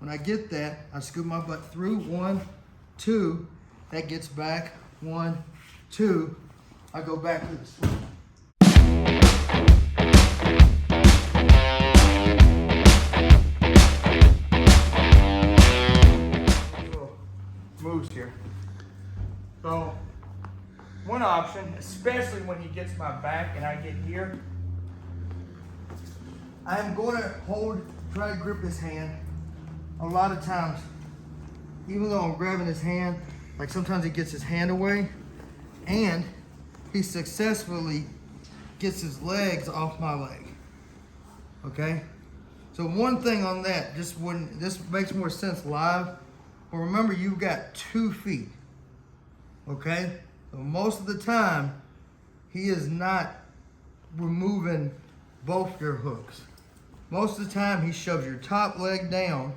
When I get that, I scoop my butt through, 1, 2, that gets back, 1, 2, I go back to the sweep. Moves here. So, one option, especially when he gets my back and I get here, I'm going to try to grip his hand. A lot of times, even though I'm grabbing his hand, like sometimes he gets his hand away and he successfully gets his legs off my leg. Okay? So one thing on that, this makes more sense live, but remember you've got 2 feet. Okay? So most of the time, he is not removing both your hooks. Most of the time, he shoves your top leg down.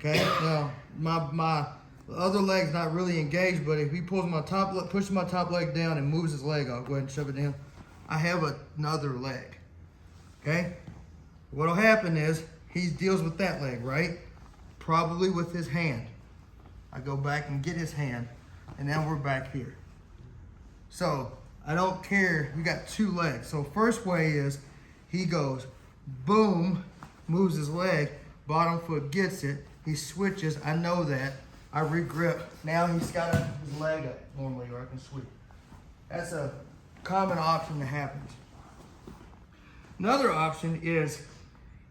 Okay? Now, my other leg's not really engaged, but if he pushes my top leg down and moves his leg, I'll go ahead and shove it down. I have another leg. Okay? What'll happen is he deals with that leg, right? Probably with his hand. I go back and get his hand, and now we're back here. So I don't care. We got 2 legs. So first way is he goes, boom, moves his leg, bottom foot gets it. He switches. I know that. I regrip. Now he's got his leg up normally, or I can sweep. That's a common option that happens. Another option is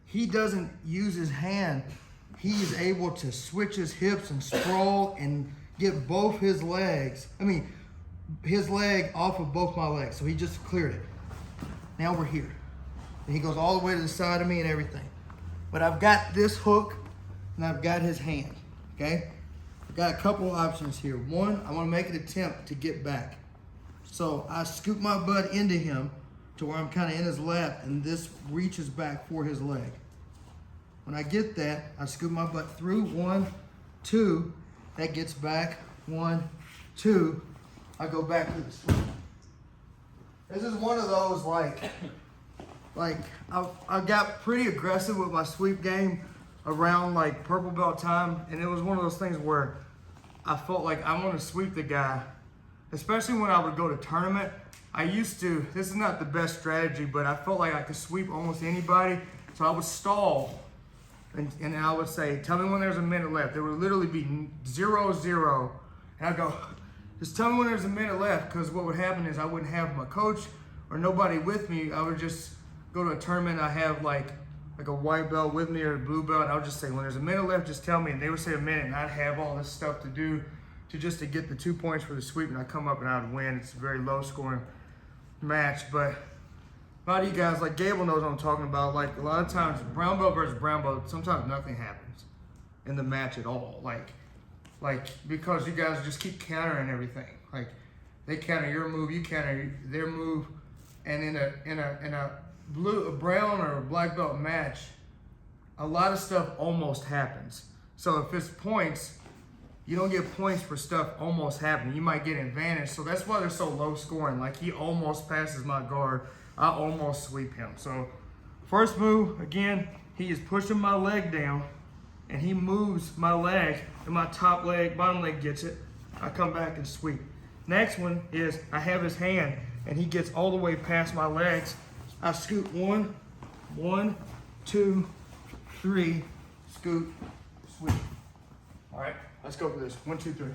he doesn't use his hand. He is able to switch his hips and sprawl and get both his legs, his leg off of both my legs. So he just cleared it. Now we're here. And he goes all the way to the side of me and everything. But I've got this hook and I've got his hand, okay? I've got a couple options here. One, I want to make an attempt to get back. So I scoop my butt into him to where I'm kind of in his lap, and this reaches back for his leg. When I get that, I scoop my butt through, 1, 2, that gets back, 1, 2, I go back to the sweep. This is one of those I got pretty aggressive with my sweep game around like purple belt time, and it was one of those things where I felt like I want to sweep the guy, especially when I would go to tournament. This is not the best strategy, but I felt like I could sweep almost anybody, so I would stall, and I would say, tell me when there's a minute left. There would literally be 0-0, and I'd go, just tell me when there's a minute left, because what would happen is I wouldn't have my coach or nobody with me. I would just go to a tournament, I have like a white belt with me or a blue belt, I would just say, when there's a minute left, just tell me, and they would say a minute, and I'd have all this stuff to do to get the 2 points for the sweep, and I'd come up and I'd win. It's a very low scoring match, but a lot of you guys, like Gable knows what I'm talking about, like a lot of times, brown belt versus brown belt, sometimes nothing happens in the match at all, like because you guys just keep countering everything. Like they counter your move, you counter their move, and in a brown or black belt match, a lot of stuff almost happens. So if it's points, you don't get points for stuff almost happening. You might get an advantage. So that's why they're so low scoring. Like he almost passes my guard, I almost sweep him. So first move, again, he is pushing my leg down and he moves my leg, and my top leg, bottom leg gets it. I come back and sweep. Next one is I have his hand and he gets all the way past my legs. I scoop 1, 2, 3, scoop, sweep. All right, let's go for this. 1, 2, 3.